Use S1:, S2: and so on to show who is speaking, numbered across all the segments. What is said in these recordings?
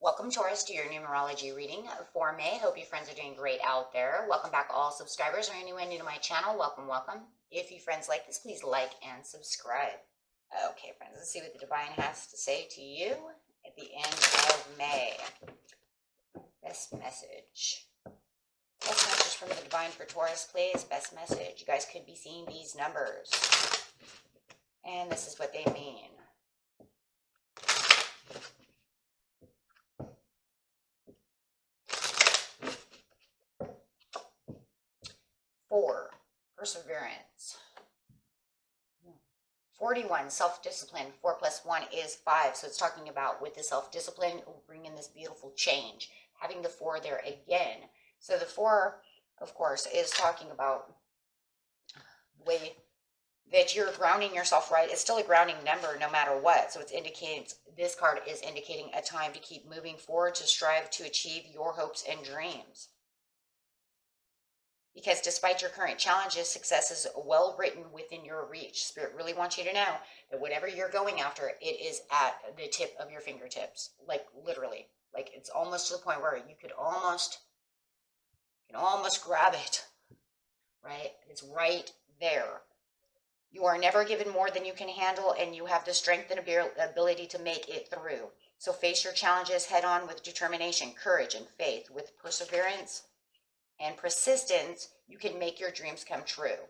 S1: Welcome, Taurus, to your numerology reading for May. Hope you friends are doing great out there. Welcome back, all subscribers or anyone new to my channel. Welcome, welcome. If you friends like this, please like and subscribe. Okay, friends, let's see what the divine has to say to you at the end of May. Best message. Best message from the divine for Taurus, please. Best message. You guys could be seeing these numbers. And this is what they mean. 4, perseverance. 41, self-discipline. 4 plus 1 is 5. So it's talking about with the self-discipline, bring in this beautiful change. Having the 4 there again. So the 4, of course, is talking about the way that you're grounding yourself, right? It's still a grounding number no matter what. So it's indicating, this card is indicating a time to keep moving forward, to strive to achieve your hopes and dreams. Because despite your current challenges, success is well written within your reach. Spirit really wants you to know that whatever you're going after, it is at the tip of your fingertips. Like literally, like it's almost to the point where you can almost grab it, right? It's right there. You are never given more than you can handle, and you have the strength and ability to make it through. So face your challenges head on with determination, courage, and faith. With perseverance and persistence, you can make your dreams come true.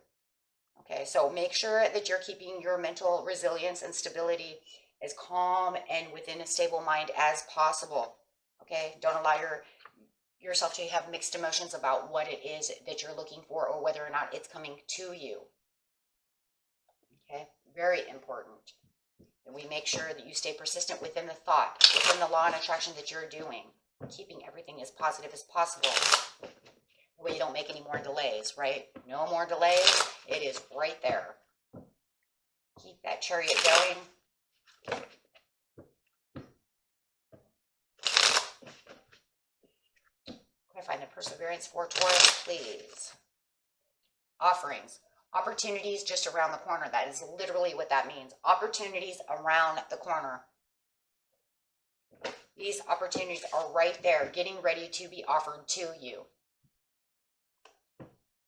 S1: Okay, so make sure that you're keeping your mental resilience and stability as calm and within a stable mind as possible. Okay, don't allow yourself to have mixed emotions about what it is that you're looking for or whether or not it's coming to you. Okay, very important. And we make sure that you stay persistent within the thought, within the law and attraction that you're doing, keeping everything as positive as possible. That way you don't make any more delays, right? No more delays. It is right there. Keep that chariot going. Can I find the perseverance for Taurus, please? Offerings. Opportunities just around the corner. That is literally what that means. Opportunities around the corner. These opportunities are right there, getting ready to be offered to you.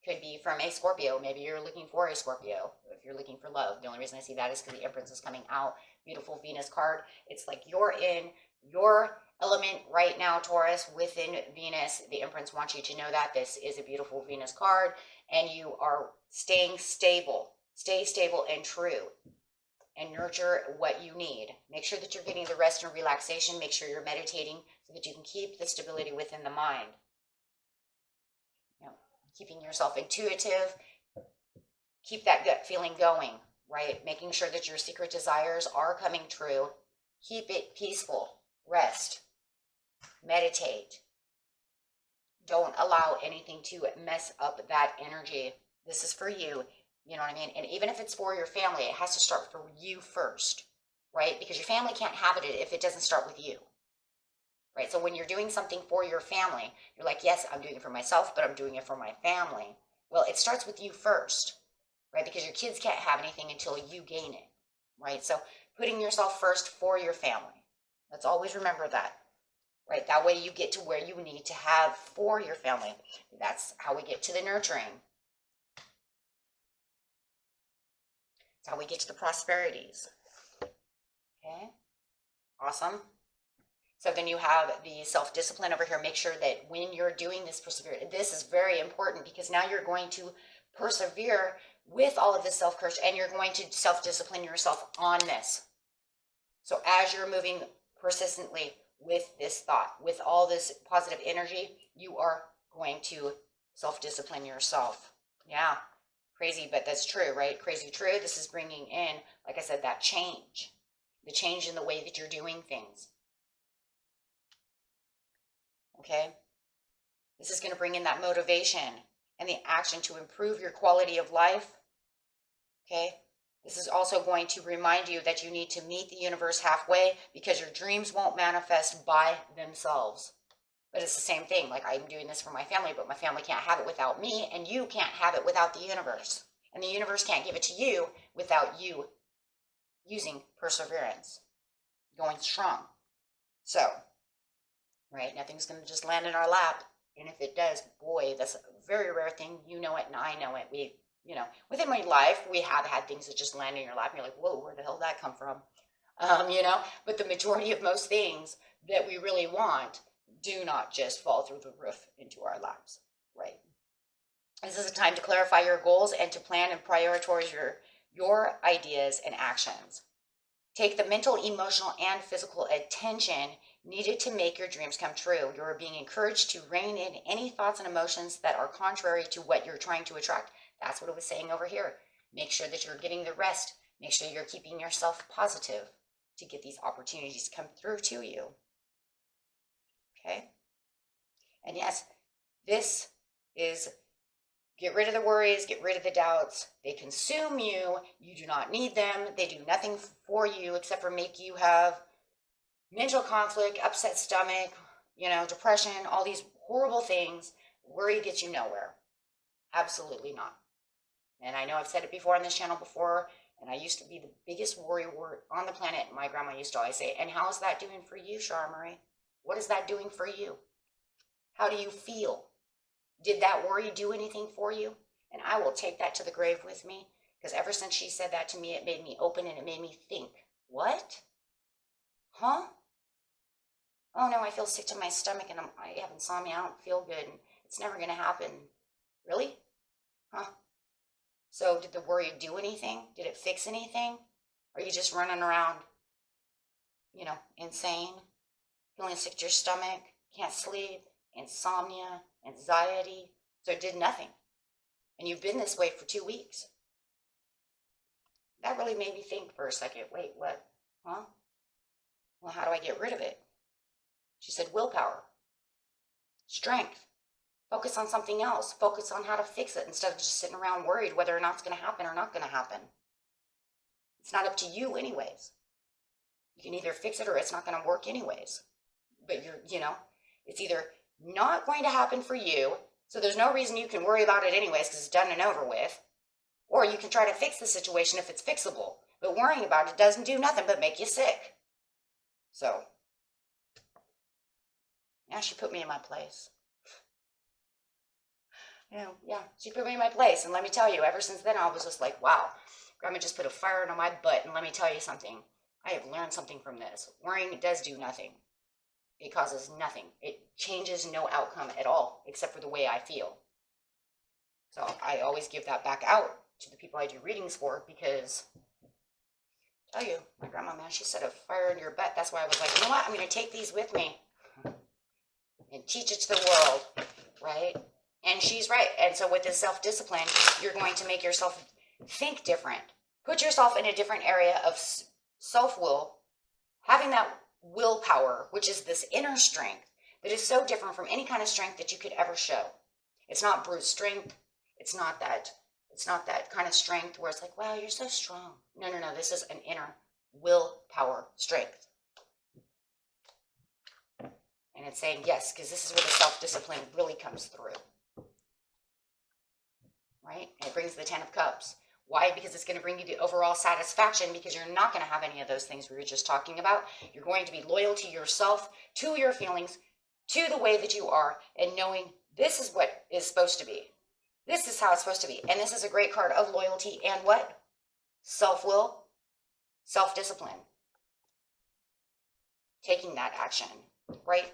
S1: Could be from a Scorpio. Maybe you're looking for a Scorpio. If you're looking for love. The only reason I see that is because the Empress is coming out. Beautiful Venus card. It's like you're in your element right now, Taurus, within Venus. The Empress wants you to know that this is a beautiful Venus card, and you are staying stable. Stay stable and true, and nurture what you need. Make sure that you're getting the rest and relaxation. Make sure you're meditating so that you can keep the stability within the mind. Keeping yourself intuitive. Keep that gut feeling going, right? Making sure that your secret desires are coming true. Keep it peaceful. Rest. Meditate. Don't allow anything to mess up that energy. This is for you. You know what I mean? And even if it's for your family, it has to start for you first, right? Because your family can't have it if it doesn't start with you, right? So when you're doing something for your family, you're like, yes, I'm doing it for myself, but I'm doing it for my family. Well, it starts with you first, right? Because your kids can't have anything until you gain it, right? So putting yourself first for your family. Let's always remember that, right? That way you get to where you need to have for your family. That's how we get to the nurturing. That's how we get to the prosperities. Okay, awesome. So then you have the self-discipline over here. Make sure that when you're doing this perseverance, this is very important because now you're going to persevere with all of this self-courage and you're going to self-discipline yourself on this. So as you're moving persistently with this thought, with all this positive energy, you are going to self-discipline yourself. Yeah, crazy, but that's true, right? Crazy true. This is bringing in, like I said, that change. The change in the way that you're doing things. Okay? This is going to bring in that motivation and the action to improve your quality of life. Okay? This is also going to remind you that you need to meet the universe halfway because your dreams won't manifest by themselves. But it's the same thing. Like, I'm doing this for my family, but my family can't have it without me, and you can't have it without the universe. And the universe can't give it to you without you using perseverance, going strong. So right? Nothing's going to just land in our lap. And if it does, boy, that's a very rare thing. You know it and I know it. We, within my life, we have had things that just land in your lap and you're like, whoa, where the hell did that come from? But the majority of most things that we really want do not just fall through the roof into our laps, right? This is a time to clarify your goals and to plan and prioritize your ideas and actions. Take the mental, emotional, and physical attention needed to make your dreams come true. You are being encouraged to rein in any thoughts and emotions that are contrary to what you're trying to attract. That's what it was saying over here. Make sure that you're getting the rest. Make sure you're keeping yourself positive to get these opportunities to come through to you. Okay? And yes, this is get rid of the worries, get rid of the doubts. They consume you. You do not need them. They do nothing for you except for make you have mental conflict, upset stomach, depression, all these horrible things. Worry gets you nowhere. Absolutely not. And I know I've said it before on this channel before, and I used to be the biggest worry on the planet. My grandma used to always say, and how is that doing for you, Char Marie? What is that doing for you? How do you feel? Did that worry do anything for you? And I will take that to the grave with me, because ever since she said that to me, it made me open and it made me think, what? Huh? Oh no, I feel sick to my stomach and I have insomnia. I don't feel good and it's never going to happen. Really? Huh? So did the worry do anything? Did it fix anything? Are you just running around, insane? Feeling sick to your stomach? Can't sleep? Insomnia? Anxiety? So it did nothing. And you've been this way for 2 weeks. That really made me think for a second. Wait, what? Huh? Well, how do I get rid of it? She said, willpower, strength, focus on something else, focus on how to fix it instead of just sitting around worried whether or not it's going to happen or not going to happen. It's not up to you anyways. You can either fix it or it's not going to work anyways. But it's either not going to happen for you, so there's no reason you can worry about it anyways because it's done and over with, or you can try to fix the situation if it's fixable. But worrying about it doesn't do nothing but make you sick. So, yeah, she put me in my place. Yeah, she put me in my place. And let me tell you, ever since then, I was just like, wow, Grandma just put a fire under my butt. And let me tell you something. I have learned something from this. Worrying does do nothing. It causes nothing. It changes no outcome at all, except for the way I feel. So I always give that back out to the people I do readings for because, I tell you, my grandma, man, she set a fire in your butt. That's why I was like, you know what? I'm going to take these with me and teach it to the world, right? And she's right. And so with this self-discipline, you're going to make yourself think different. Put yourself in a different area of self-will, having that willpower, which is this inner strength that is so different from any kind of strength that you could ever show. It's not brute strength. It's not that kind of strength where it's like, wow, you're so strong. No. This is an inner willpower strength. And it's saying yes, because this is where the self-discipline really comes through. Right? And it brings the 10 of Cups. Why? Because it's going to bring you the overall satisfaction, because you're not going to have any of those things we were just talking about. You're going to be loyal to yourself, to your feelings, to the way that you are, and knowing this is what is supposed to be. This is how it's supposed to be. And this is a great card of loyalty and what? Self-will, self-discipline. Taking that action, right?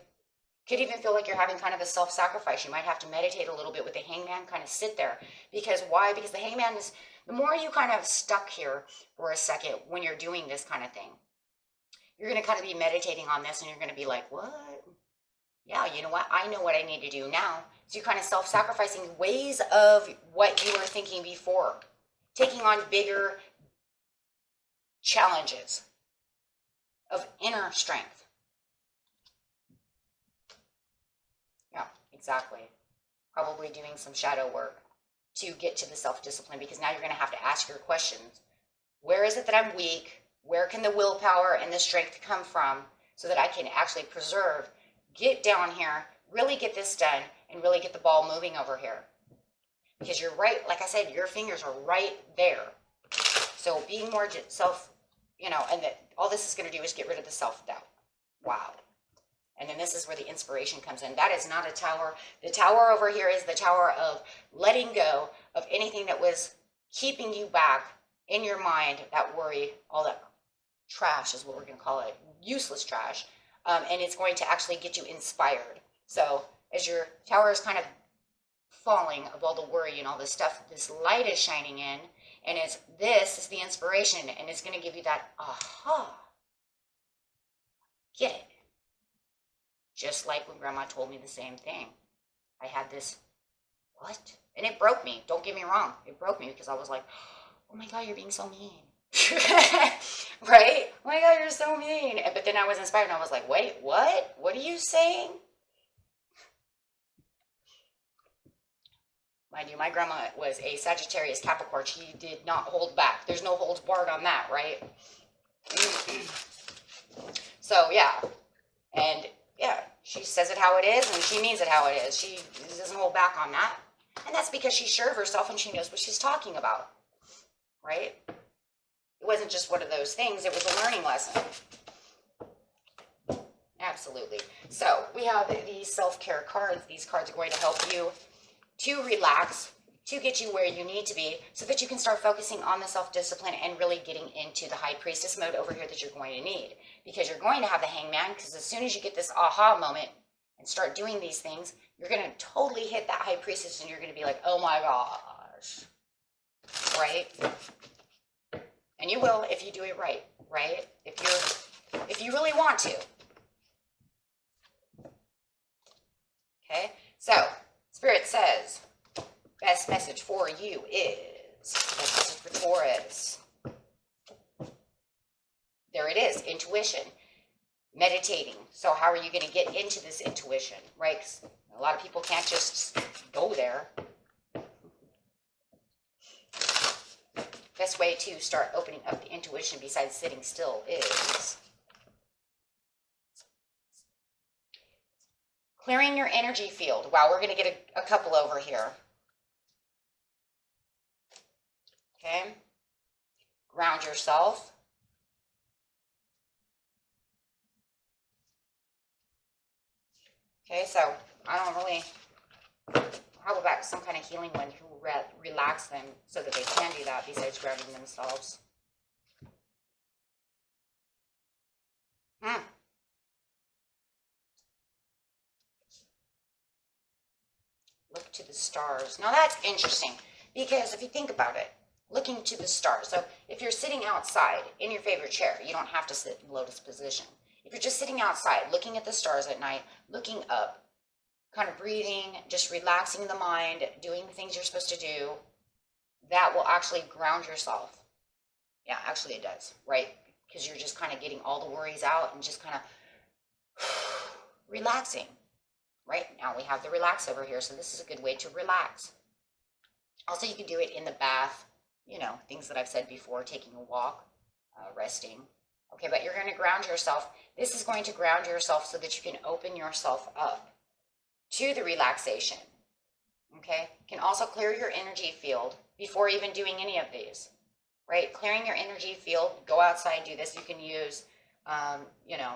S1: Could even feel like you're having kind of a self-sacrifice. You might have to meditate a little bit with the Hangman, kind of sit there. Because why? Because the Hangman is, the more you kind of stuck here for a second when you're doing this kind of thing, you're going to kind of be meditating on this and you're going to be like, what? Yeah, you know what? I know what I need to do now. So you're kind of self-sacrificing ways of what you were thinking before. Taking on bigger challenges of inner strength. Yeah, exactly. Probably doing some shadow work to get to the self-discipline, because now you're going to have to ask your questions. Where is it that I'm weak? Where can the willpower and the strength come from so that I can actually preserve, get down here, really get this done, and really get the ball moving over here? Because you're right, like I said, your fingers are right there. So being more self, and that all this is going to do is get rid of the self-doubt. Wow. And then this is where the inspiration comes in. That is not a tower. The tower over here is the tower of letting go of anything that was keeping you back in your mind, that worry, all that trash is what we're going to call it, useless trash. And it's going to actually get you inspired. So as your tower is kind of falling of all the worry and all this stuff, this light is shining in, and this is the inspiration, and it's going to give you that aha, get it. Just like when Grandma told me the same thing. I had this, what? And it broke me. Don't get me wrong. It broke me because I was like, oh my God, you're being so mean. Right? Oh my God, you're so mean. But then I was inspired and I was like, wait, what? What are you saying? Mind you, my grandma was a Sagittarius Capricorn. She did not hold back. There's no holds barred on that, right? So, yeah. And, yeah, she says it how it is, and she means it how it is. She doesn't hold back on that. And that's because she's sure of herself and she knows what she's talking about, right? It wasn't just one of those things. It was a learning lesson. Absolutely. So, we have these self-care cards. These cards are going to help you to relax, to get you where you need to be, so that you can start focusing on the self-discipline and really getting into the high priestess mode over here that you're going to need. Because you're going to have the hangman, because as soon as you get this aha moment and start doing these things, you're going to totally hit that high priestess and you're going to be like, oh my gosh, right? And you will if you do it right, right? If you really want to. Okay, so Spirit says, best message for you is, best message for Taurus. There it is, intuition, meditating. So how are you going to get into this intuition, right? 'Cause a lot of people can't just go there. Best way to start opening up the intuition besides sitting still is clearing your energy field. Wow, we're going to get a couple over here. Okay. Ground yourself. Okay, so I don't really, how about some kind of healing one who relax them so that they can do that besides grounding themselves? Look to the stars. Now that's interesting because if you think about it, looking to the stars. So if you're sitting outside in your favorite chair, you don't have to sit in lotus position. If you're just sitting outside, looking at the stars at night, looking up, kind of breathing, just relaxing the mind, doing the things you're supposed to do, that will actually ground yourself. Yeah, actually it does, right? Because you're just kind of getting all the worries out and just kind of relaxing. Right now we have the relax over here, so this is a good way to relax. Also, you can do it in the bath, you know, things that I've said before, taking a walk, resting. Okay, but you're going to ground yourself. This is going to ground yourself so that you can open yourself up to the relaxation. Okay, you can also clear your energy field before even doing any of these. Right, clearing your energy field, go outside, do this. You can use you know,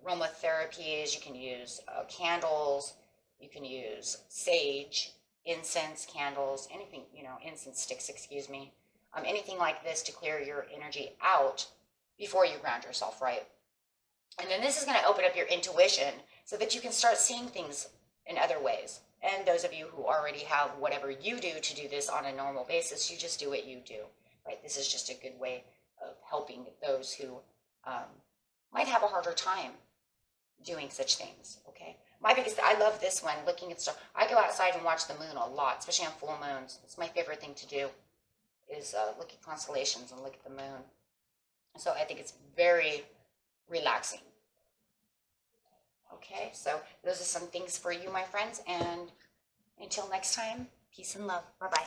S1: aromatherapies, you can use candles, you can use sage, incense, candles, anything, you know, incense sticks, excuse me, anything like this to clear your energy out before you ground yourself, right? And then this is going to open up your intuition so that you can start seeing things in other ways. And those of you who already have whatever you do to do this on a normal basis, you just do what you do, right? This is just a good way of helping those who might have a harder time doing such things, okay? My biggest, I love this one, looking at stuff. I go outside and watch the moon a lot, especially on full moons. It's my favorite thing to do, is look at constellations and look at the moon. So I think it's very relaxing. Okay, so those are some things for you, my friends, and until next time, peace and love. Bye-bye.